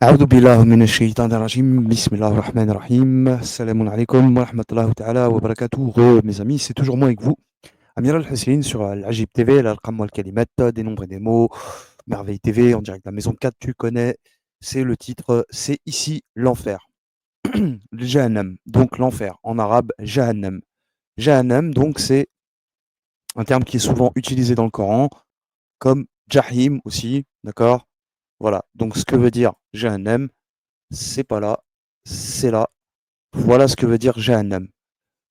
أعوذ بالله من الشيطان الرجيم. Bismillah ar-Rahman ar-Rahim. Assalamu alaikum wa rahmatullahi ta'ala wa barakatuh. Mes amis, c'est toujours moi avec vous, Amir Al-Hussein sur l'Ajib TV, l'Al-Qam wal-Kalimat, des nombres et des mots, Merveille TV, en direct de la maison 4, tu connais, c'est le titre, c'est ici l'enfer. Le Jahannam, donc l'enfer, en arabe, Jahannam. Jahannam, donc c'est un terme qui est souvent utilisé dans le Coran, comme Jahim aussi, d'accord? Voilà, donc ce que veut dire Jahannam, c'est pas là, c'est là. Voilà ce que veut dire Jahannam.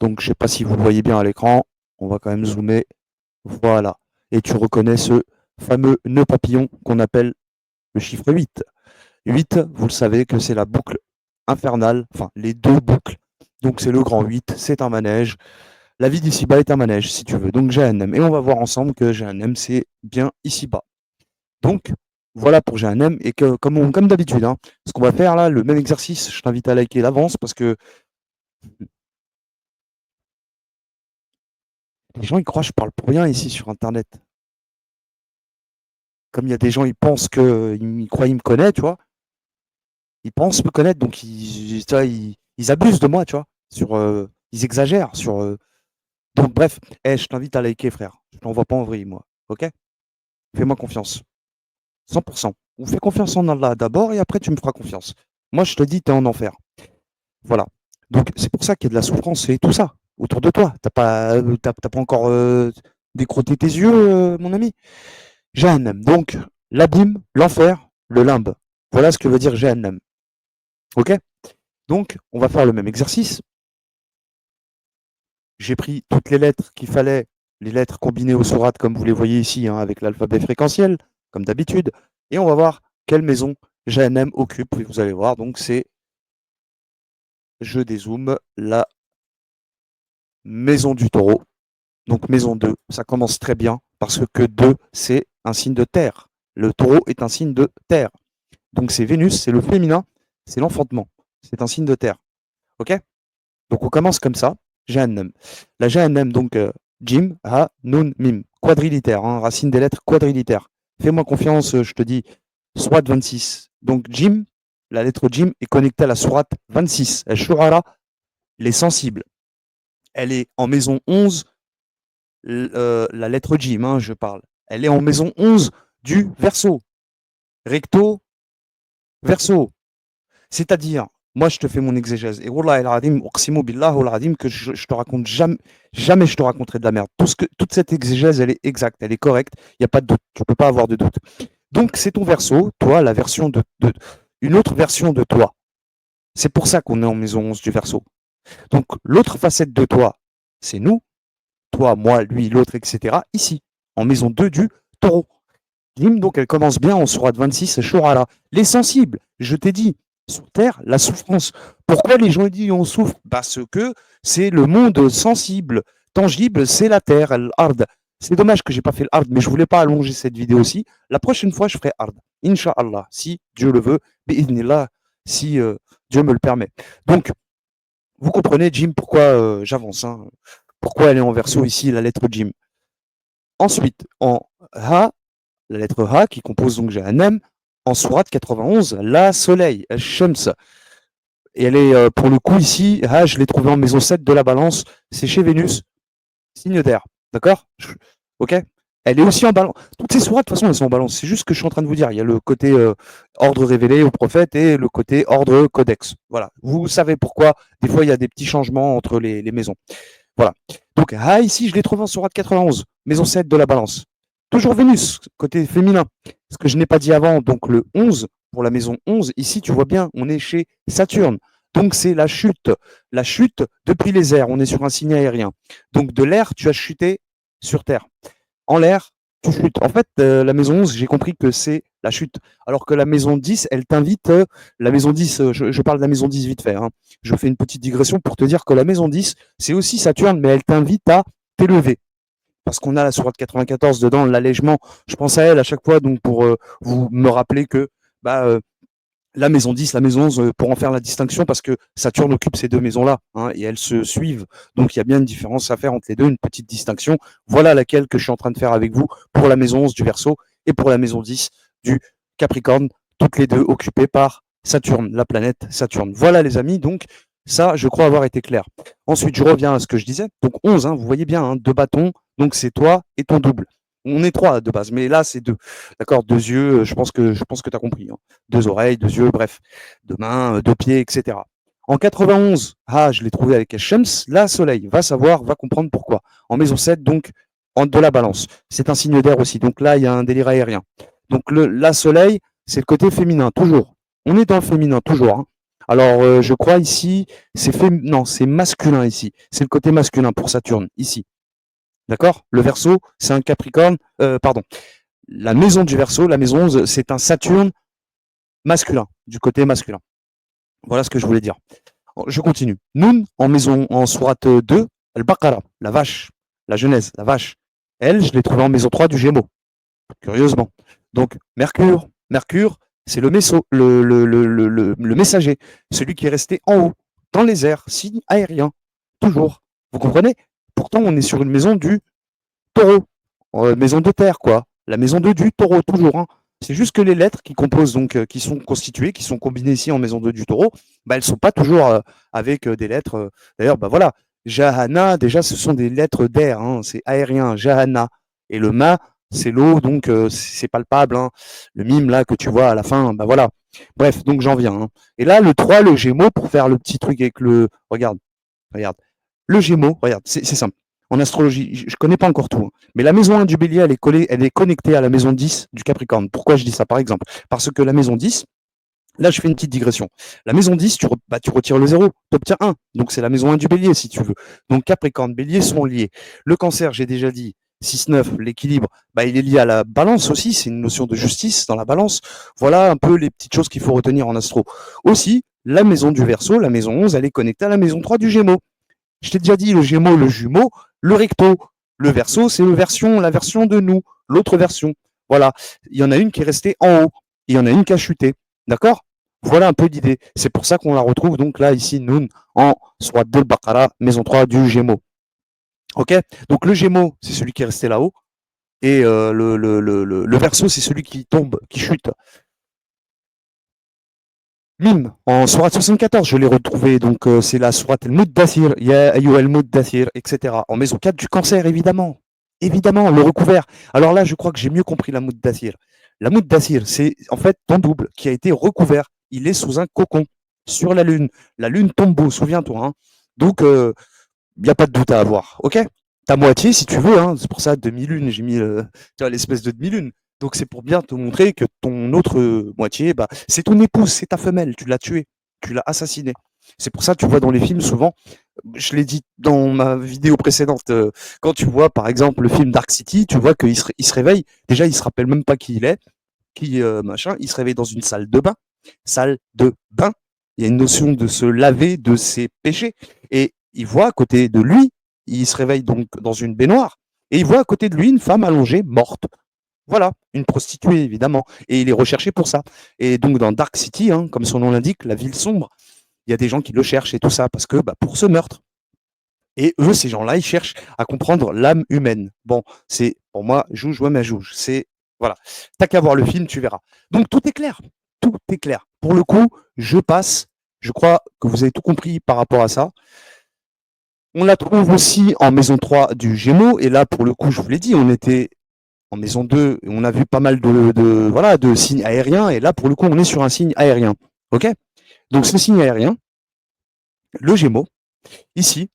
Donc je sais pas si vous le voyez bien à l'écran, on va quand même zoomer. Voilà. Et tu reconnais ce fameux nœud papillon qu'on appelle le chiffre 8. 8, vous le savez que c'est la boucle infernale, enfin les deux boucles. Donc c'est le grand 8, c'est un manège. La vie d'ici-bas est un manège, si tu veux. Donc Jahannam. Et on va voir ensemble que Jahannam, c'est bien ici-bas. Donc, voilà pour Jahannam. Et que, comme d'habitude, hein, ce qu'on va faire là, le même exercice, je t'invite à liker l'avance parce que les gens, ils croient que je parle pour rien ici sur Internet. Comme il y a des gens, ils pensent qu'ils croient qu'ils me connaissent, tu vois. Ils pensent me connaître, donc tu vois, ils abusent de moi, tu vois. Ils exagèrent sur. Donc, bref, je t'invite à liker, frère. Je t'envoie pas en vrille, moi. Ok? Fais-moi confiance. 100%. Ou fais confiance en Allah d'abord et après tu me feras confiance. Moi, je te dis, tu es en enfer. Voilà. Donc, c'est pour ça qu'il y a de la souffrance et tout ça autour de toi. T'as pas encore décroté tes yeux, mon ami. Jahannam. Donc, l'abîme, l'enfer, le limbe. Voilà ce que veut dire Jahannam. Ok? Donc, on va faire le même exercice. J'ai pris toutes les lettres qu'il fallait, les lettres combinées aux sourates, comme vous les voyez ici, hein, avec l'alphabet fréquentiel, comme d'habitude. Et on va voir quelle maison Jahannam occupe. Et vous allez voir, donc c'est, je dézoome, la maison du taureau. Donc maison 2, ça commence très bien, parce que 2, c'est un signe de terre. Le taureau est un signe de terre. Donc c'est Vénus, c'est le féminin, c'est l'enfantement. C'est un signe de terre. Ok? Donc on commence comme ça. Jahannam. La Jahannam, donc Jim, Ha, Nun, Mim. Quadrilitère, hein, racine des lettres quadrilitères. Fais-moi confiance, je te dis, Sourate 26. Donc Jim, la lettre Jim est connectée à la Sourate 26. Al-Shu'ara, les sensibles. Elle est en maison 11, la lettre Jim, hein, je parle. Elle est en maison 11 du verso. Recto, verso. C'est-à-dire, moi, je te fais mon exégèse. Et Wallah al-Adim, Uqsimu billah al-Adim, que je te raconte jamais, jamais je te raconterai de la merde. Toute cette exégèse, elle est exacte, elle est correcte. Il n'y a pas de doute. Tu ne peux pas avoir de doute. Donc, c'est ton verso, toi, la version une autre version de toi. C'est pour ça qu'on est en maison 11 du verso. Donc, l'autre facette de toi, c'est nous. Toi, moi, lui, l'autre, etc. Ici, en maison 2 du taureau. L'hymne, donc, elle commence bien en sourate 26, Shurala. Les sensibles, je t'ai dit, sur Terre, la souffrance. Pourquoi les gens disent on souffre? Parce que c'est le monde sensible, tangible, c'est la Terre, l'Ard. C'est dommage que j'ai pas fait l'Ard, mais je voulais pas allonger cette vidéo aussi. La prochaine fois, je ferai Ard. Inch'Allah, si Dieu le veut, bi'idhnillah, si Dieu me le permet. Donc, vous comprenez, Jim, pourquoi j'avance. Hein, pourquoi elle est en verso ici, la lettre Jim. Ensuite, en Ha, la lettre Ha, qui compose donc Jahannam, en sourate 91, la soleil, Shams. Et elle est, pour le coup, ici, Ha, je l'ai trouvée en maison 7 de la balance, c'est chez Vénus, signe d'air. D'accord? Ok? Elle est aussi en balance. Toutes ces sourates, de toute façon, elles sont en balance. C'est juste ce que je suis en train de vous dire. Il y a le côté ordre révélé au prophète et le côté ordre codex. Voilà. Vous savez pourquoi, des fois, il y a des petits changements entre les maisons. Voilà. Donc, Ha, ici, je l'ai trouvé en sourate 91, maison 7 de la balance. Toujours Vénus, côté féminin. Ce que je n'ai pas dit avant, donc le 11, pour la maison 11, ici, tu vois bien, on est chez Saturne. Donc, c'est la chute. La chute depuis les airs. On est sur un signe aérien. Donc, de l'air, tu as chuté sur Terre. En l'air, tu chutes. En fait, la maison 11, j'ai compris que c'est la chute. Alors que la maison 10, elle t'invite. La maison 10, je parle de la maison 10 vite fait. Hein. Je fais une petite digression pour te dire que la maison 10, c'est aussi Saturne, mais elle t'invite à t'élever. Parce qu'on a la sourate 94 dedans, l'allègement. Je pense à elle à chaque fois, donc pour vous me rappeler que bah, la maison 10, la maison 11, pour en faire la distinction, parce que Saturne occupe ces deux maisons-là, hein, et elles se suivent. Donc il y a bien une différence à faire entre les deux, une petite distinction. Voilà laquelle que je suis en train de faire avec vous pour la maison 11 du Verseau et pour la maison 10 du Capricorne, toutes les deux occupées par Saturne, la planète Saturne. Voilà les amis, donc ça, je crois avoir été clair. Ensuite, je reviens à ce que je disais. Donc 11, hein, vous voyez bien, hein, 2 bâtons, donc c'est toi et ton double. On est 3 de base, mais là c'est 2. D'accord, 2 yeux, je pense que tu as compris. Hein. 2 oreilles, 2 yeux, bref, 2 mains, 2 pieds, etc. En 91, je l'ai trouvé avec Shems, là Soleil, va savoir, va comprendre pourquoi. En maison 7, donc de la balance. C'est un signe d'air aussi, donc là il y a un délire aérien. Donc la Soleil, c'est le côté féminin, toujours. On est dans le féminin, toujours. Hein. Alors, je crois ici, non, c'est masculin ici. C'est le côté masculin pour Saturne, ici. D'accord. Le Verseau, c'est un Capricorne. Pardon. La maison du Verseau, la maison 11, c'est un Saturne masculin, du côté masculin. Voilà ce que je voulais dire. Je continue. Noun, en sourate 2, Al-Baqara, la vache, la Genèse, la vache. Elle, je l'ai trouvée en maison 3 du Gémeaux, curieusement. Donc, Mercure, c'est le messager, celui qui est resté en haut, dans les airs, signe aérien, toujours. Vous comprenez? Pourtant, on est sur une maison du taureau, maison de terre, quoi. La maison 2 du taureau, toujours. Hein. C'est juste que les lettres qui composent, donc, qui sont constituées, qui sont combinées ici en maison 2 du taureau, bah, elles ne sont pas toujours avec des lettres. D'ailleurs, bah voilà, Jahana, déjà, ce sont des lettres d'air, hein, c'est aérien, Jahana. Et le ma, c'est l'eau, donc c'est palpable. Hein. Le mime, là, que tu vois à la fin, bah voilà. Bref, donc j'en viens. Hein. Et là, le 3, le Gémeaux, pour faire le petit truc avec le. Regarde. Le Gémeaux, regarde, c'est simple. En astrologie, je ne connais pas encore tout, hein, mais la maison 1 du Bélier, elle est connectée à la maison 10 du Capricorne. Pourquoi je dis ça, par exemple? Parce que la maison 10, là, je fais une petite digression. La maison 10, tu retires le 0, tu obtiens 1. Donc, c'est la maison 1 du Bélier, si tu veux. Donc, Capricorne, Bélier sont liés. Le Cancer, j'ai déjà dit, 6-9, l'équilibre, bah, il est lié à la balance aussi. C'est une notion de justice dans la balance. Voilà un peu les petites choses qu'il faut retenir en astro. Aussi, la maison du Verseau, la maison 11, elle est connectée à la maison 3 du Gémeaux. Je t'ai déjà dit, le Gémeaux, le jumeau, le recto. Le Verseau, c'est la version de nous, l'autre version. Voilà. Il y en a une qui est restée en haut. Il y en a une qui a chuté. D'accord? Voilà un peu l'idée. C'est pour ça qu'on la retrouve donc là, ici, Noun, en Sourate 2 Baqara, maison 3 du Gémeaux. Ok? Donc le Gémeaux, c'est celui qui est resté là-haut. Et le Verseau, c'est celui qui tombe, qui chute. Mime, en sourate 74, je l'ai retrouvé, donc c'est la sourate al-Muddathir, Ya ayyuha al-Muddathir, etc. En maison 4 du Cancer, évidemment. Évidemment, le recouvert. Alors là, je crois que j'ai mieux compris la Muddathir. La Muddathir, c'est en fait ton double qui a été recouvert. Il est sous un cocon, sur la Lune. La Lune tombe beau, souviens-toi. Hein. Donc, il n'y a pas de doute à avoir, ok? Ta moitié, si tu veux, hein. C'est pour ça, demi-lune, j'ai mis l'espèce de demi-lune. Donc c'est pour bien te montrer que ton autre moitié, bah, c'est ton épouse, c'est ta femelle, tu l'as tuée, tu l'as assassinée. C'est pour ça que tu vois dans les films souvent, je l'ai dit dans ma vidéo précédente, quand tu vois par exemple le film Dark City, tu vois qu'il il se réveille, déjà il se rappelle même pas qui il est, machin, il se réveille dans une salle de bain. Salle de bain, il y a une notion de se laver de ses péchés. Et il voit à côté de lui, il se réveille donc dans une baignoire, et il voit à côté de lui une femme allongée, morte. Voilà, une prostituée évidemment. Et il est recherché pour ça. Et donc dans Dark City, hein, comme son nom l'indique, la ville sombre, il y a des gens qui le cherchent et tout ça, parce que pour ce meurtre. Et eux, ces gens-là, ils cherchent à comprendre l'âme humaine. Bon, c'est pour moi, jouge, ouais, mais jouge. C'est voilà. T'as qu'à voir le film, tu verras. Donc tout est clair. Tout est clair. Pour le coup, je passe. Je crois que vous avez tout compris par rapport à ça. On la trouve aussi en maison 3 du Gémeaux. Et là, pour le coup, je vous l'ai dit, on était en maison 2, on a vu pas mal voilà, de signes aériens. Et là, pour le coup, on est sur un signe aérien. OK? Donc, ce signe aérien, le Gémeaux, ici,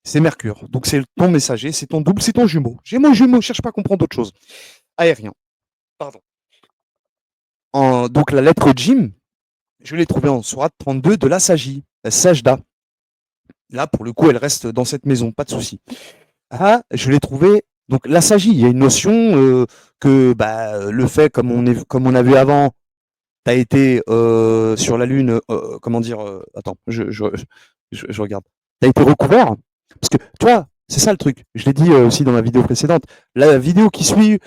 c'est Mercure. Donc, c'est ton messager, c'est ton double, c'est ton jumeau. Gémeaux, cherche pas à comprendre autre chose. Aérien. Pardon. Donc, la lettre Jim, je l'ai trouvée en sourate 32 de la Sagi, la Sajda. Là, pour le coup, elle reste dans cette maison, pas de souci. Je l'ai trouvée. Donc, la Sagi, il y a une notion que le fait, comme on a vu avant, tu as été sur la Lune, comment dire, attends, je regarde. Tu as été recouvert. Parce que, toi, c'est ça le truc. Je l'ai dit aussi dans la vidéo précédente. La vidéo qui suit,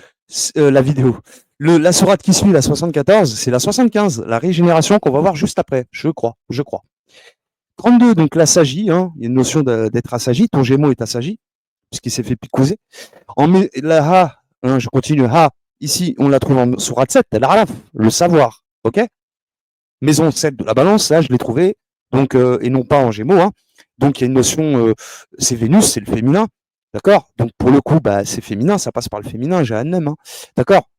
la sourate qui suit, la 74, c'est la 75, la régénération qu'on va voir juste après. Je crois. 32, donc la Sagi, hein, il y a une notion d'être assagi. Ton Gémeaux est assagi, puisqu'il s'est fait picouser. La Ha, hein, je continue, Ha, ici, on la trouve en sourate 7, l'Araf, le savoir. Ok? Maison 7 de la balance, là, je l'ai trouvé, donc, et non pas en Gémeaux, hein. Donc, il y a une notion, c'est Vénus, c'est le féminin, d'accord. Donc, pour le coup, bah, c'est féminin, ça passe par le féminin, j'ai un hein, d'accord.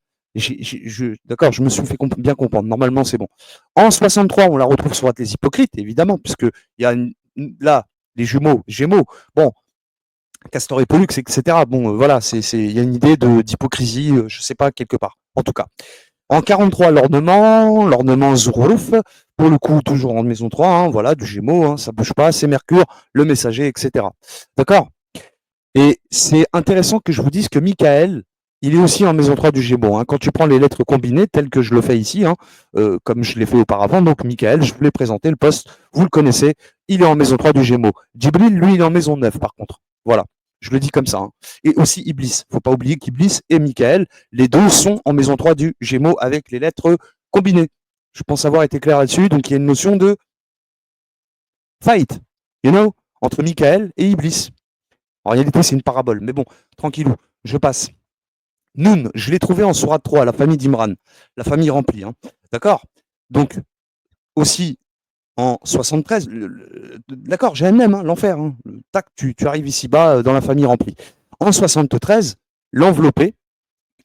D'accord, je me suis fait bien comprendre. Normalement, c'est bon. En 63, on la retrouve sur les hypocrites, évidemment, puisque il y a là les Gémeaux. Bon, Castor et Pollux, etc. Bon, voilà, il y a une idée d'hypocrisie, je sais pas, quelque part. En tout cas. En 43, l'ornement Zourouf, pour le coup, toujours en maison 3, hein, voilà, du Gémeaux, hein, ça bouge pas, c'est Mercure, le messager, etc. D'accord. Et c'est intéressant que je vous dise que Michael, il est aussi en maison 3 du Gémeaux. Hein. Quand tu prends les lettres combinées, telles que je le fais ici, hein, comme je l'ai fait auparavant, donc Michael, je vous l'ai présenté, le poste, vous le connaissez, il est en maison 3 du Gémeaux. Djibril, lui, il est en maison 9, par contre. Voilà. Je le dis comme ça. Hein. Et aussi Iblis. Faut pas oublier qu'Iblis et Michael, les deux sont en maison 3 du Gémeaux avec les lettres combinées. Je pense avoir été clair là-dessus. Donc il y a une notion de fight, entre Michael et Iblis. En réalité, c'est une parabole. Mais bon, tranquillou, je passe. Noun, je l'ai trouvé en Sourate 3, la famille d'Imran, la famille remplie. Hein. D'accord. Donc, aussi en 73, d'accord, j'ai un même, hein, l'enfer. Hein. Tac, tu arrives ici-bas dans la famille remplie. En 73, l'enveloppé,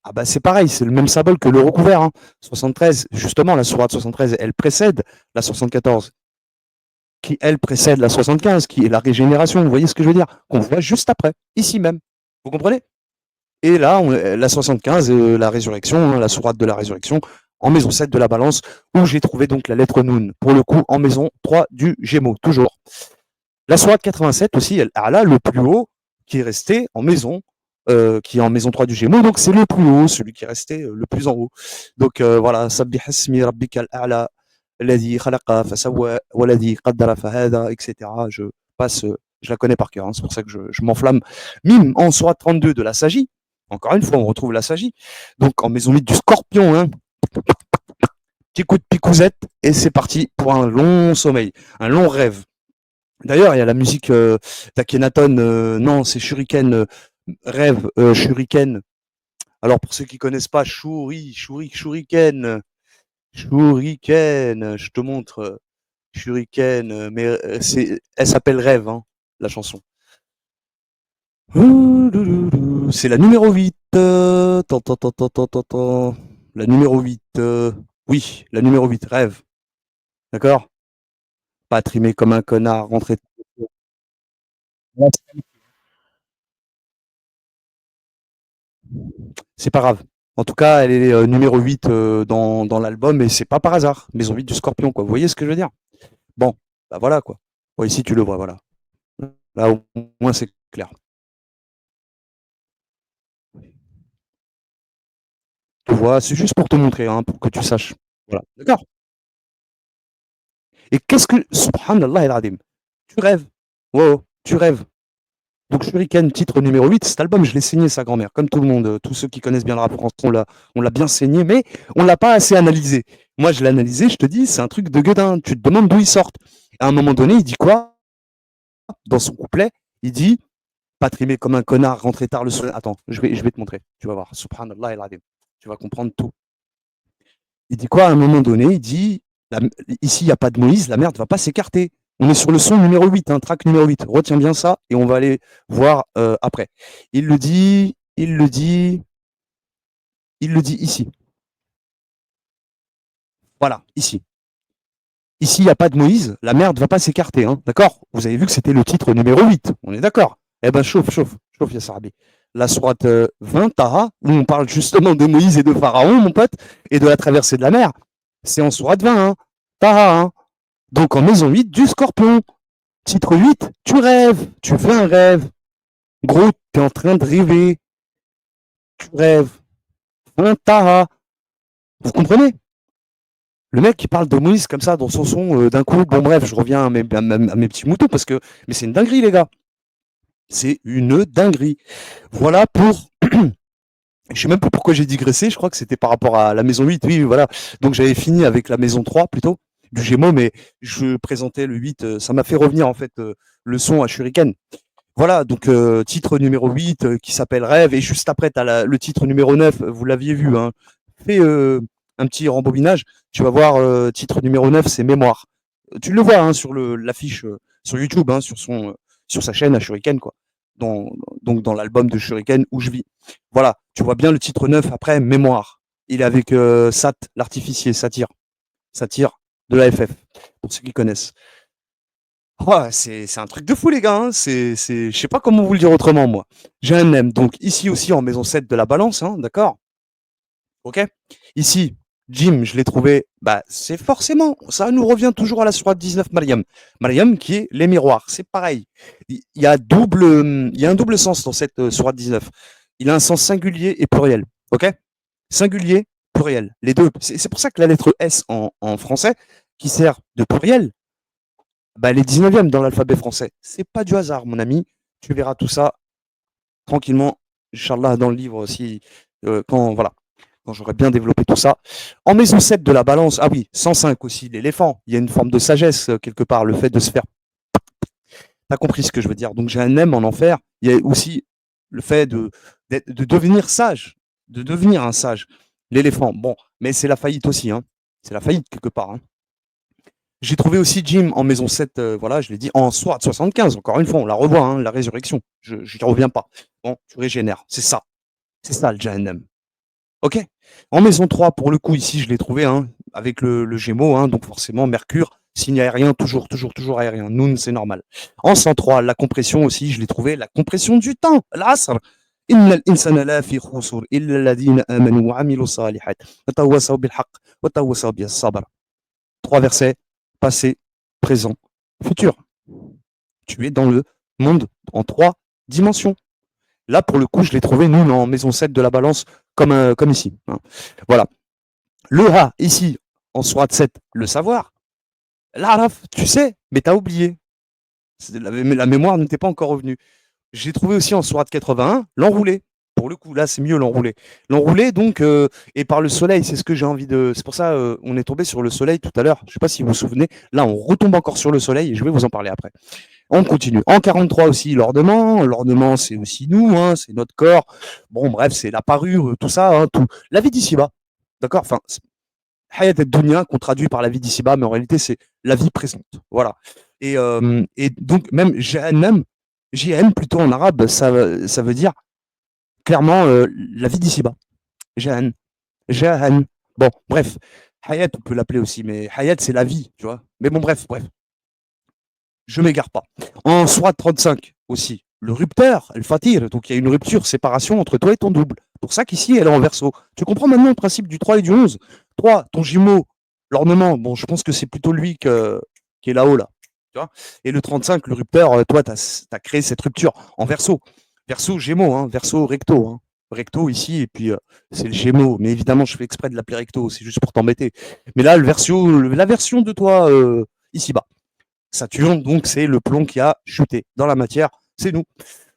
ah bah c'est pareil, c'est le même symbole que le recouvert. Hein. 73, justement, la Sourate 73, elle précède la 74, qui, elle, précède la 75, qui est la régénération. Vous voyez ce que je veux dire? Qu'on voit juste après, ici même. Vous comprenez? Et là, la 75, la résurrection, hein, la sourate de la résurrection, en maison 7 de la balance, où j'ai trouvé donc la lettre Noun, pour le coup en maison 3 du Gémeaux, toujours. La sourate 87 aussi, elle a le plus haut, qui est resté en maison, qui est en maison 3 du Gémeaux, donc c'est le plus haut, celui qui est resté le plus en haut. Donc voilà, Sabbih ismi rabbikal a'la, alladhi khalaqa fasawwa, walladhi qaddara fahada, etc. Je passe, je la connais par cœur, hein, c'est pour ça que je m'enflamme. Mime en sourate 32 de la Sagi, encore une fois, on retrouve la Sagi. Donc en maison 8 du Scorpion, hein, petit coup de picousette, et c'est parti pour un long sommeil, un long rêve. D'ailleurs, il y a la musique d'Akhenaton, non, c'est Shuriken, rêve, Shuriken. Alors pour ceux qui connaissent pas, Shuriken, je te montre Shuriken, mais elle s'appelle Rêve, hein, la chanson. C'est la numéro 8. La numéro 8. Oui, la numéro 8, Rêve. D'accord. Pas trimé comme un connard, rentré. C'est pas grave. En tout cas, elle est numéro 8 dans l'album et c'est pas par hasard. Maison 8 du Scorpion, quoi. Vous voyez ce que je veux dire? Bon, bah voilà, quoi. Bon, ici, tu le vois, voilà. Là, au moins, c'est clair. Tu vois, c'est juste pour te montrer, hein, pour que tu saches. Voilà. D'accord. Et qu'est-ce que. Subhanallah el-Adim. Tu rêves. Wow, tu rêves. Donc Shuriken, titre numéro 8, cet album, je l'ai saigné sa grand-mère, comme tout le monde, tous ceux qui connaissent bien le rap français, on l'a bien saigné, mais on l'a pas assez analysé. Moi, je l'ai analysé, je te dis, c'est un truc de gueudin, tu te demandes d'où il sort. À un moment donné, il dit quoi? Dans son couplet, il dit, pas trimé comme un connard, rentré tard le soir. Attends, je vais te montrer, tu vas voir, subhanallah el tu vas comprendre tout. Il dit quoi à un moment donné? Il dit, ici, il n'y a pas de Moïse, la merde ne va pas s'écarter. On est sur le son numéro 8, hein, track numéro 8. Retiens bien ça et on va aller voir après. Il le dit, il le dit, il le dit ici. Voilà, ici. Ici, il n'y a pas de Moïse, la merde ne va pas s'écarter. Hein, d'accord. Vous avez vu que c'était le titre numéro 8. On est d'accord. Eh ben, chauffe, Yassarabi. La sourate 20, Taha, où on parle justement de Moïse et de Pharaon, mon pote, et de la traversée de la mer. C'est en sourate 20, hein. Taha, hein. Donc en maison 8 du Scorpion. Titre 8, tu rêves, tu fais un rêve. Gros, tu es en train de rêver. Tu rêves. Un Taha. Vous comprenez? Le mec qui parle de Moïse comme ça dans son son d'un coup, bon bref, je reviens à mes petits moutons parce que mais c'est une dinguerie les gars. C'est une dinguerie. Voilà pour je sais même pas pourquoi j'ai digressé, je crois que c'était par rapport à la maison 8. Oui, voilà. Donc j'avais fini avec la maison 3 plutôt du Gémeaux mais je présentais le 8, ça m'a fait revenir en fait le son à Shuriken. Voilà, donc titre numéro 8 qui s'appelle Rêve et juste après tu as le titre numéro 9, vous l'aviez vu hein. Fais un petit rembobinage, tu vas voir titre numéro 9, c'est mémoire. Tu le vois hein, sur l'affiche sur YouTube, hein, sur sa chaîne à Shuriken, quoi. Donc dans l'album de Shuriken où je vis. Voilà, tu vois bien le titre 9 après, mémoire. Il est avec Sat, l'artificier, Satire de la FF, pour ceux qui connaissent. Oh, c'est un truc de fou, les gars. Hein. Je sais pas comment vous le dire autrement, moi. J'ai un M, donc ici aussi en maison 7 de la balance, hein, d'accord. Ok. Ici, Jim, je l'ai trouvé, bah, c'est forcément, ça nous revient toujours à la sourate 19 Mariam. Mariam qui est les miroirs, c'est pareil. Il y a un double sens dans cette sourate 19. Il a un sens singulier et pluriel. Ok. Singulier, pluriel. Les deux. C'est pour ça que la lettre S en français, qui sert de pluriel, bah, elle est 19e dans l'alphabet français. C'est pas du hasard, mon ami. Tu verras tout ça tranquillement, Inch'Allah, dans le livre aussi, voilà, quand j'aurai bien développé tout ça. En maison 7 de la balance, ah oui, 105 aussi, l'éléphant. Il y a une forme de sagesse, quelque part, le fait de se faire. T'as compris ce que je veux dire. Donc j'ai un M en enfer. Il y a aussi le fait de devenir sage, de devenir un sage. L'éléphant, bon, mais c'est la faillite aussi, hein. C'est la faillite quelque part. Hein. J'ai trouvé aussi Jim en maison 7, voilà, je l'ai dit, en SWAT 75, encore une fois, on la revoit, hein, la résurrection. Je n'y reviens pas. Bon, tu régénères, c'est ça. C'est ça le Jahannam. Ok. En maison 3, pour le coup, ici, je l'ai trouvé, hein, avec le Gémeaux, hein, donc forcément, Mercure, signe aérien, toujours aérien. Noun, c'est normal. En 103, la compression aussi, je l'ai trouvé, la compression du temps, l'asr. إن الإنسان لفي خسر إلا الذين آمنوا وعملوا الصالحات وتواصوا بالحق وتواصوا بالصبر. Trois versets, passé, présent, futur. Tu es dans le monde en trois dimensions. Là, pour le coup, je l'ai trouvé, nous, en maison 7 de la balance, comme ici. Hein. Voilà. Le A, ici, en sourate 7, le savoir. L'Araf, tu sais, mais t'as oublié. La mémoire n'était pas encore revenue. J'ai trouvé aussi en sourate 81, l'enroulé. Pour le coup, là, c'est mieux l'enroulé. L'enroulé, donc, et par le soleil, c'est ce que j'ai envie de. C'est pour ça, on est tombé sur le soleil tout à l'heure. Je ne sais pas si vous vous souvenez. Là, on retombe encore sur le soleil et je vais vous en parler après. On continue. En 43 aussi, l'ornement. L'ornement, c'est aussi nous, hein, c'est notre corps. Bon, bref, c'est la parure, tout ça, hein, tout. La vie d'ici-bas. D'accord. Enfin, Hayat ad-Dunya, qu'on traduit par la vie d'ici-bas, mais en réalité, c'est la vie présente. Voilà. Et donc, même Jahannam, JN plutôt en arabe, ça veut dire clairement la vie d'ici-bas. Jahan. Jahan. Bon, bref. Hayat, on peut l'appeler aussi, mais Hayat, c'est la vie, tu vois. Mais bon, bref. Je m'égare pas. En Sourate 35 aussi, le rupteur, le fatir, donc il y a une rupture, séparation entre toi et ton double. Pour ça qu'ici, elle est en verso. Tu comprends maintenant le principe du 3 et du 11. 3, ton jumeau, l'ornement, bon, je pense que c'est plutôt lui qui est là-haut, là. Tu vois. Et le 35, le rupteur, toi, tu as créé cette rupture en verso. Verso Gémeaux, hein, verso recto. Hein. Recto ici, et puis c'est le Gémeaux. Mais évidemment, je fais exprès de l'appeler recto, c'est juste pour t'embêter. Mais là, la version de toi ici-bas. Saturne, donc, c'est le plomb qui a chuté dans la matière. C'est nous.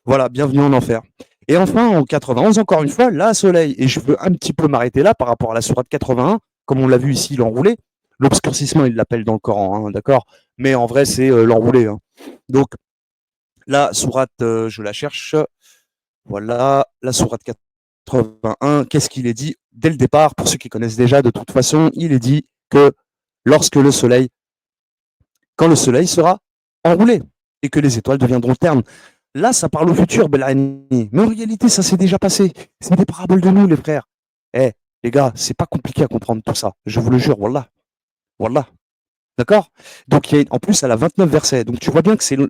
Voilà, bienvenue en enfer. Et enfin, en 91, encore une fois, la Soleil. Et je veux un petit peu m'arrêter là par rapport à la sourate 81, comme on l'a vu ici, l'enroulé. L'obscurcissement, il l'appelle dans le Coran, hein, d'accord. Mais en vrai, c'est l'enroulé. Hein. Donc, la sourate, je la cherche. Voilà, la sourate 81. Qu'est-ce qu'il est dit dès le départ? Pour ceux qui connaissent déjà, de toute façon, il est dit que lorsque le Soleil quand le soleil sera enroulé et que les étoiles deviendront ternes. Là, ça parle au futur, Belani. Mais en réalité, ça s'est déjà passé. C'est des paraboles de nous, les frères. Eh, les gars, c'est pas compliqué à comprendre tout ça. Je vous le jure, wallah. Wallah. D'accord. Donc, en plus, elle a 29 versets. Donc, tu vois bien que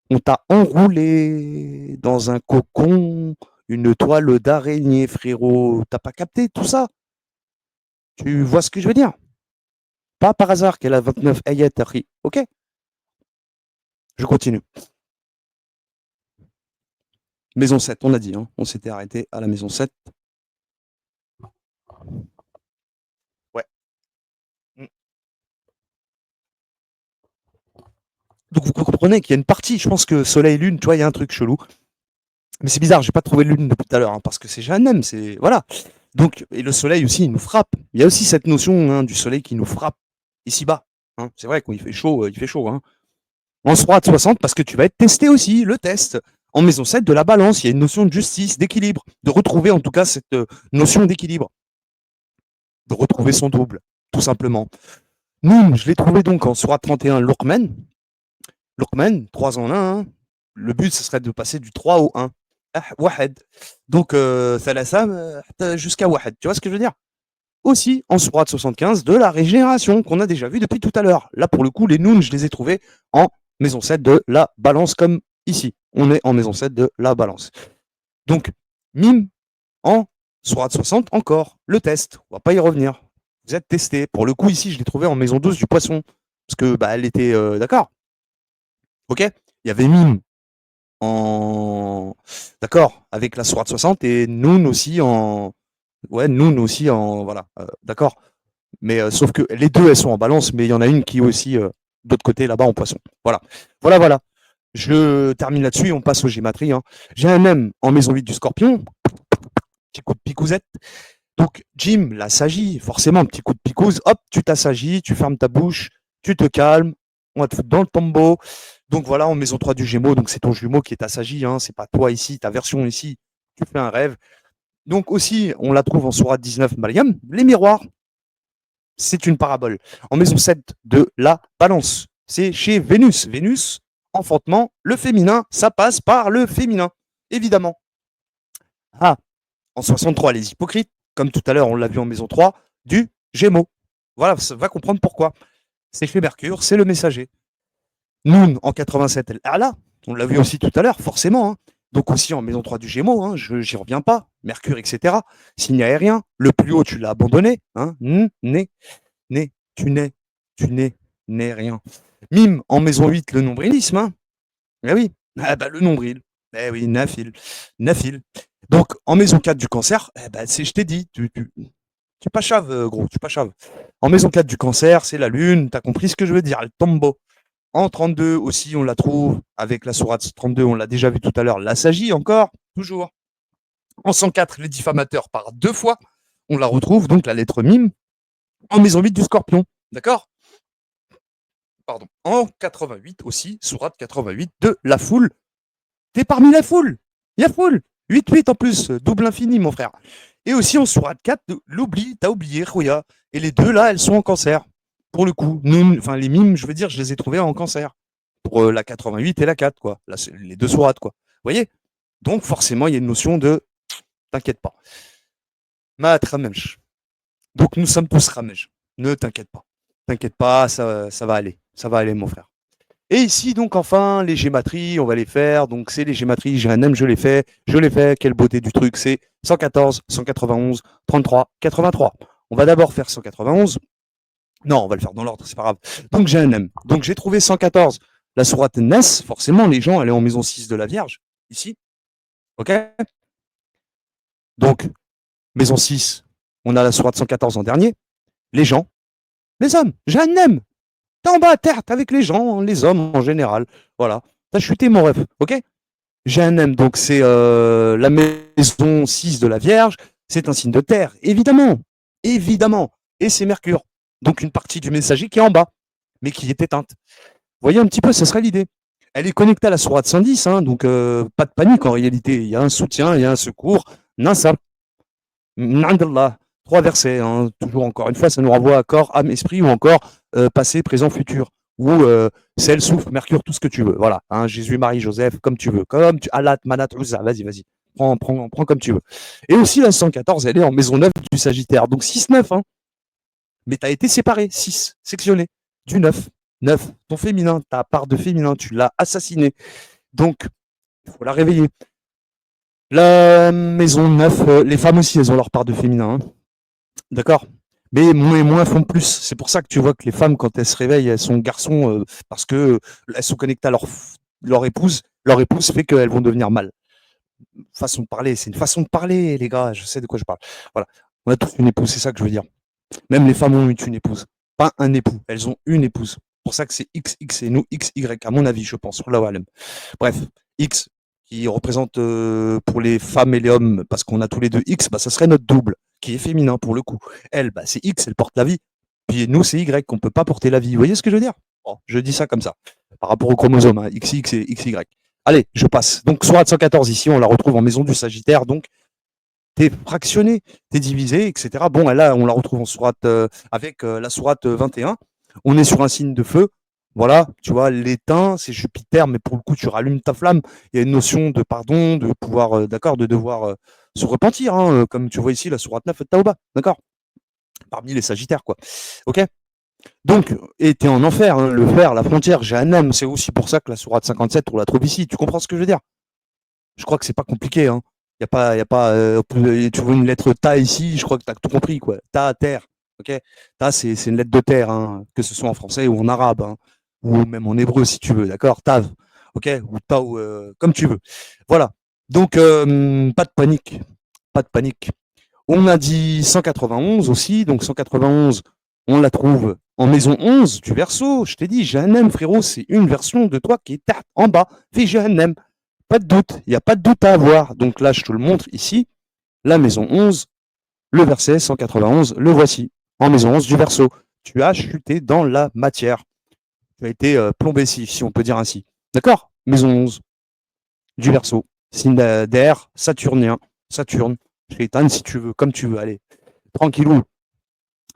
on t'a enroulé dans un cocon, une toile d'araignée, frérot. T'as pas capté tout ça? Tu vois ce que je veux dire? Pas par hasard qu'elle a 29 ayat, ok? Je continue. Maison 7, on a dit, hein. On s'était arrêté à la maison 7. Ouais. Donc vous comprenez qu'il y a une partie, je pense que Soleil et Lune, tu vois, il y a un truc chelou. Mais c'est bizarre, j'ai pas trouvé Lune depuis tout à l'heure, hein, parce que c'est Jahannam, c'est. Voilà. Donc, et le Soleil aussi, il nous frappe. Il y a aussi cette notion hein, du Soleil qui nous frappe ici-bas. Hein. C'est vrai, quand il fait chaud, il fait chaud. Hein. En Sourate 60, parce que tu vas être testé aussi, le test. En maison 7 de la balance, il y a une notion de justice, d'équilibre, de retrouver en tout cas cette notion d'équilibre. de retrouver son double, tout simplement. Noun, je l'ai trouvé donc en sourate 31 Luqman. Luqman, 3 en 1. Hein. Le but, ce serait de passer du 3 au 1. Wahed. Donc, Thalassa jusqu'à Wahed. Tu vois ce que je veux dire? Aussi, en sourate 75, de la régénération qu'on a déjà vu depuis tout à l'heure. Là, pour le coup, les Nouns, je les ai trouvés en maison 7 de la balance, comme ici. On est en maison 7 de la balance. Donc, Mime, en sourate 60, encore, le test. On va pas y revenir. Vous êtes testé. Pour le coup, ici, je l'ai trouvé en maison 12 du poisson. Parce que, bah, elle était d'accord. Ok. Il y avait Mime en. D'accord. Avec la sourate 60 et Noun aussi en. Ouais, Noun aussi en. Voilà. D'accord. Mais sauf que les deux, elles sont en balance, mais il y en a une qui est aussi d'autre côté, là-bas, en poisson. Voilà. Voilà, voilà. Je termine là-dessus et on passe aux gématries. Hein. J'ai un M en maison 8 du scorpion. Petit coup de picousette. Donc, Jim l'assagit, forcément, petit coup de picouse. Hop, tu t'assagis, tu fermes ta bouche, tu te calmes. On va te foutre dans le tombeau. Donc voilà, en maison 3 du Gémeaux, donc c'est ton jumeau qui est assagi, hein, c'est pas toi ici, ta version ici, tu fais un rêve. Donc aussi, on la trouve en sourate 19, Mariam, les miroirs, c'est une parabole. En maison 7 de la balance, c'est chez Vénus. Vénus, enfantement, le féminin, ça passe par le féminin, évidemment. Ah, en 63, les hypocrites, comme tout à l'heure, on l'a vu en maison 3, du Gémeaux. Voilà, ça va comprendre pourquoi. C'est chez Mercure, c'est le messager. Noun en 87, là, on l'a vu aussi tout à l'heure, forcément. Hein. Donc aussi en maison 3 du Gémeaux, hein, je n'y reviens pas. Mercure, etc. Signe aérien, le plus haut, tu l'as abandonné. Hein, tu n'es rien. Mime en maison 8, le nombrilisme. Hein. Eh oui, ah bah, le nombril. Eh oui, Nafil. Donc en maison 4 du cancer, eh bah, je t'ai dit, tu pas chave, gros, tu pas chave. En maison 4 du cancer, c'est la lune, t'as compris ce que je veux dire, le tombeau. En 32 aussi, on la trouve avec la sourate 32, on l'a déjà vu tout à l'heure, la Sagi encore, toujours. En 104, les diffamateurs par 2 fois, on la retrouve, donc la lettre mime, en maison 8 du scorpion. D'accord? Pardon. En 88 aussi, sourate 88 de la foule. T'es parmi la foule. Il y a foule. 8-8 en plus, double infini, mon frère. Et aussi en sourate 4, l'oubli, t'as oublié, Rouya. Et les deux là, elles sont en cancer. Pour le coup, enfin les mimes, je veux dire, je les ai trouvées en cancer. Pour la 88 et la 4, quoi. Là, les deux sourates, quoi. Vous voyez? Donc forcément, il y a une notion de t'inquiète pas. Ma tramèche. Donc nous sommes tous ramèches. Ne t'inquiète pas. T'inquiète pas, ça va aller. Ça va aller, mon frère. Et ici, donc, enfin, les gématries, on va les faire. Donc, c'est les gématries, j'ai un M, je l'ai fait. Je l'ai fait. Quelle beauté du truc. C'est 114, 191, 33, 83. On va d'abord faire 191. Non, on va le faire dans l'ordre, c'est pas grave. Donc, j'ai un M. Donc, j'ai trouvé 114. La sourate Nes, forcément, les gens, elle est en maison 6 de la Vierge. Ici. OK? Donc, maison 6, on a la sourate 114 en dernier. Les gens, les hommes, j'ai un M. T'es en bas à terre, t'es avec les gens, les hommes en général. Voilà. T'as chuté mon rêve, ok? J'ai un M, donc c'est la maison 6 de la Vierge. C'est un signe de terre, évidemment. Évidemment. Et c'est Mercure. Donc une partie du messager qui est en bas, mais qui est éteinte. Vous voyez un petit peu, ce serait l'idée. Elle est connectée à la sourate 110, hein, donc pas de panique en réalité. Il y a un soutien, il y a un secours. Nasa. N'Andallah. 3 versets, hein, toujours encore une fois, ça nous renvoie à corps, âme, esprit, ou encore passé, présent, futur. Ou ciel, souffle, Mercure, tout ce que tu veux. Voilà, hein, Jésus, Marie, Joseph, comme tu veux. Comme tu. Allah, Manat, Uzza, vas-y. Prends comme tu veux. Et aussi la 114, elle est en maison 9 du Sagittaire. Donc 6-9, hein. Mais tu as été séparé, 6, sectionné. Du 9. 9, ton féminin, ta part de féminin, tu l'as assassiné. Donc, il faut la réveiller. La maison 9, les femmes aussi, elles ont leur part de féminin. Hein. D'accord. Mais moins font plus. C'est pour ça que tu vois que les femmes, quand elles se réveillent, elles sont garçons parce que elles sont connectées à leur épouse. Leur épouse fait qu'elles vont devenir mâles. Façon de parler, c'est une façon de parler, les gars. Je sais de quoi je parle. Voilà. On a tous une épouse, c'est ça que je veux dire. Même les femmes ont une épouse, pas un époux. Elles ont une épouse. C'est pour ça que c'est XX et nous XY, à mon avis, je pense. Bref, X qui représente pour les femmes et les hommes, parce qu'on a tous les deux X, bah, ça serait notre double, qui est féminin pour le coup. Elle, bah, c'est X, elle porte la vie. Puis nous, c'est Y, qu'on ne peut pas porter la vie. Vous voyez ce que je veux dire? Bon, je dis ça comme ça, par rapport aux chromosomes, hein, XX et XY. Allez, je passe. Donc, sourate 114, ici, on la retrouve en maison du Sagittaire. Donc, t'es fractionné, t'es divisé, etc. Bon, et là, on la retrouve en sourate, avec la sourate 21. On est sur un signe de feu. Voilà, tu vois, l'étain, c'est Jupiter, mais pour le coup, tu rallumes ta flamme. Il y a une notion de pardon, de pouvoir, d'accord, de devoir se repentir, hein, comme tu vois ici, la sourate 9 de Taouba, d'accord, parmi les Sagittaires, quoi. Ok. Donc, et t'es en enfer, hein, le fer, la frontière, Jahannam, c'est aussi pour ça que la sourate 57, on la trouve ici. Tu comprends ce que je veux dire? Je crois que c'est pas compliqué, hein. Il y a pas tu vois une lettre ta ici, je crois que tu as tout compris, quoi. Ta, terre. Ok. Ta, c'est une lettre de terre, hein, que ce soit en français ou en arabe, hein, ou même en hébreu si tu veux, d'accord. Tav. Ok. Ou tau, comme tu veux. Voilà. Donc, pas de panique. Pas de panique. On a dit 191 aussi, donc 191, on la trouve en maison 11 du Verseau. Je t'ai dit, Jahannam, frérot, c'est une version de toi qui est en bas. Fais Jahannam. Pas de doute, il n'y a pas de doute à avoir. Donc là, je te le montre ici, la maison 11, le verset 191, le voici, en maison 11 du Verseau. Tu as chuté dans la matière. Tu as été plombé, si on peut dire ainsi. D'accord? Maison 11 du Verseau, signe d'air saturnien, Saturne, Shaitan, si tu veux, comme tu veux. Allez, tranquillou,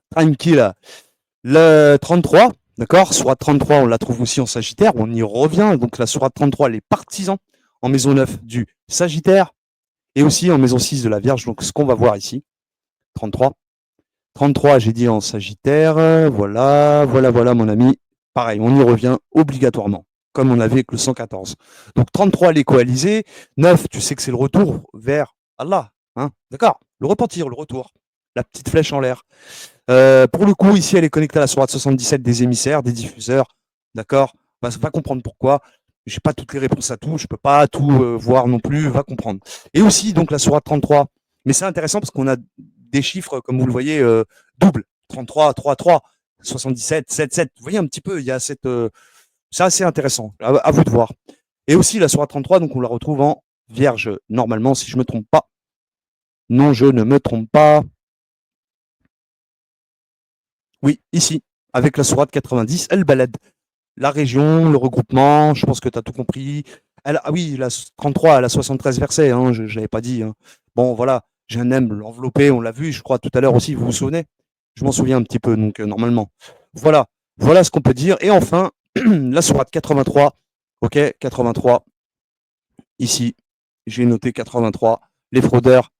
tranquille. Le 33, d'accord? Sourate 33, on la trouve aussi en Sagittaire, on y revient. Donc la sourate 33, les partisans en maison 9 du Sagittaire et aussi en maison 6 de la Vierge. Donc ce qu'on va voir ici, 33. 33, j'ai dit en Sagittaire. Voilà, voilà, voilà, mon ami. Pareil, on y revient obligatoirement, comme on avait avec le 114. Donc 33, les coalisés. 9, tu sais que c'est le retour vers Allah. Hein, d'accord? Le repentir, le retour. La petite flèche en l'air. Pour le coup, ici, elle est connectée à la sourate 77 des émissaires, des diffuseurs. D'accord? Va comprendre pourquoi. Je n'ai pas toutes les réponses à tout. Je ne peux pas tout voir non plus. Va comprendre. Et aussi, donc, la sourate 33. Mais c'est intéressant parce qu'on a des chiffres, comme vous le voyez, doubles. 33, 3, 3, 77, 7, 7. Vous voyez un petit peu, il y a cette. C'est assez intéressant. À vous de voir. Et aussi, la sourate 33, donc, on la retrouve en Vierge, normalement, si je ne me trompe pas. Non, je ne me trompe pas. Oui, ici, avec la sourate 90, El Balad. La région, le regroupement, je pense que tu as tout compris. Ah oui, la 33, elle a 73 versets, hein, je ne l'avais pas dit. Hein. Bon, voilà, j'ai un aime l'enveloppé, on l'a vu, je crois, tout à l'heure aussi, vous vous souvenez? Je m'en souviens un petit peu, donc normalement. Voilà, voilà ce qu'on peut dire. Et enfin, la sourate 83, ok, 83, ici, j'ai noté 83, les fraudeurs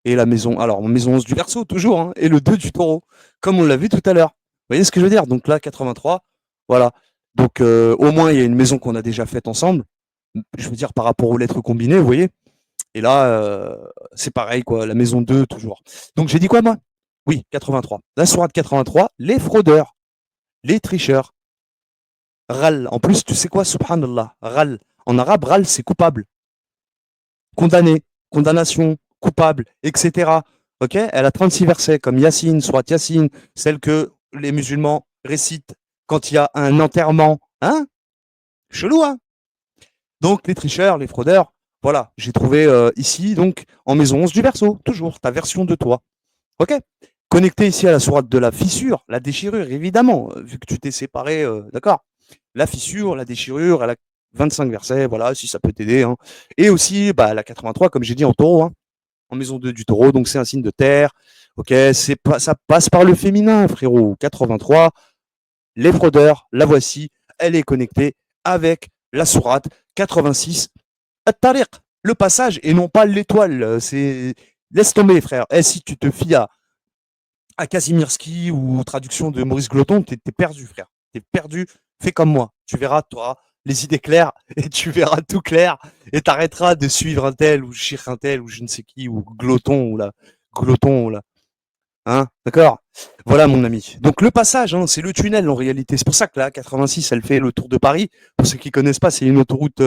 et la maison, alors maison 11 du Verseau, toujours, hein, et le 2 du Taureau, comme on l'a vu tout à l'heure. Vous voyez ce que je veux dire? Donc là, 83, voilà. Donc au moins, il y a une maison qu'on a déjà faite ensemble. Je veux dire, par rapport aux lettres combinées, vous voyez? Et là, c'est pareil, quoi, la maison 2, toujours. Donc j'ai dit quoi, moi? Oui, 83. La sourate 83, les fraudeurs, les tricheurs. Ral. En plus, tu sais quoi, subhanallah, ral. En arabe, ral, c'est coupable. Condamné, condamnation, coupable, etc. Ok? Elle a 36 versets, comme Yassine, soit Yassine, celle que les musulmans récitent quand il y a un enterrement. Hein? Chelou, hein? Donc, les tricheurs, les fraudeurs, voilà, j'ai trouvé ici, donc, en maison 11 du Verseau, toujours, ta version de toi. Ok? Connecté ici à la sourate de la fissure, la déchirure, évidemment, vu que tu t'es séparé, d'accord? La fissure, la déchirure, elle a 25 versets, voilà, si ça peut t'aider. Hein. Et aussi, bah, la 83, comme j'ai dit, en taureau, hein, en maison 2 du taureau, donc c'est un signe de terre. Ok, c'est pas, ça passe par le féminin, frérot. 83, les fraudeurs, la voici, elle est connectée avec la sourate 86, At-Tariq, le passage, et non pas l'étoile. C'est laisse tomber, frère. Et si tu te fies à Kazimierski ou traduction de Maurice Gloton, t'es perdu, frère. T'es perdu. Fais comme moi. Tu verras, tu auras les idées claires et tu verras tout clair et t'arrêteras de suivre un tel ou chire un tel ou je ne sais qui ou Gloton ou là. Gloton ou là. Hein, d'accord? Voilà, mon ami. Donc, le passage, hein, c'est le tunnel en réalité. C'est pour ça que la 86, elle fait le tour de Paris. Pour ceux qui connaissent pas, c'est une autoroute.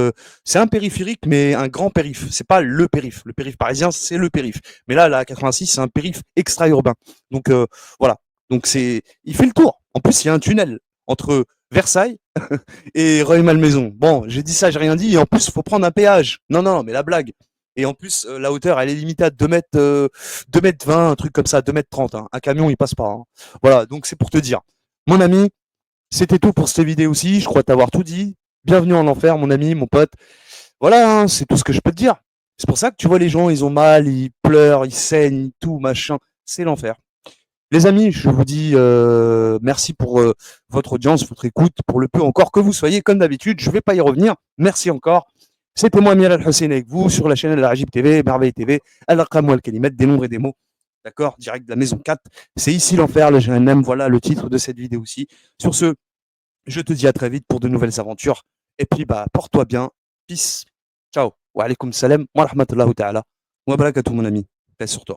C'est un périphérique, mais un grand périph. C'est pas le périph. Le périph parisien, c'est le périph. Mais là, la 86, c'est un périph extra-urbain. Donc, voilà. Donc, il fait le tour. En plus, il y a un tunnel entre Versailles et Rueil-Malmaison. Bon, j'ai dit ça, j'ai rien dit. Et en plus, il faut prendre un péage. Non, non, mais la blague. Et en plus, la hauteur, elle est limitée à 2 mètres, 2 mètres 20, un truc comme ça, 2 mètres 30. Hein. Un camion, il passe pas. Hein. Voilà, donc c'est pour te dire. Mon ami, c'était tout pour cette vidéo aussi. Je crois t'avoir tout dit. Bienvenue en enfer, mon ami, mon pote. Voilà, hein, c'est tout ce que je peux te dire. C'est pour ça que tu vois les gens, ils ont mal, ils pleurent, ils saignent, tout, machin. C'est l'enfer. Les amis, je vous dis merci pour votre audience, votre écoute, pour le peu encore que vous soyez, comme d'habitude. Je ne vais pas y revenir. Merci encore. C'était moi, Amir Al-Hussein, avec vous sur la chaîne Al-Ajib TV, Merveille TV, Al-Aqam Al-Kalimat, des nombres et des mots. D'accord, direct de la maison 4. C'est ici l'enfer, le Jahannam. Voilà le titre de cette vidéo aussi. Sur ce, je te dis à très vite pour de nouvelles aventures. Et puis, bah, porte-toi bien. Peace. Ciao. Wa alaykoum salam wa rahmatullahi ta'ala. Wa barakatuh, mon ami. Paix sur toi.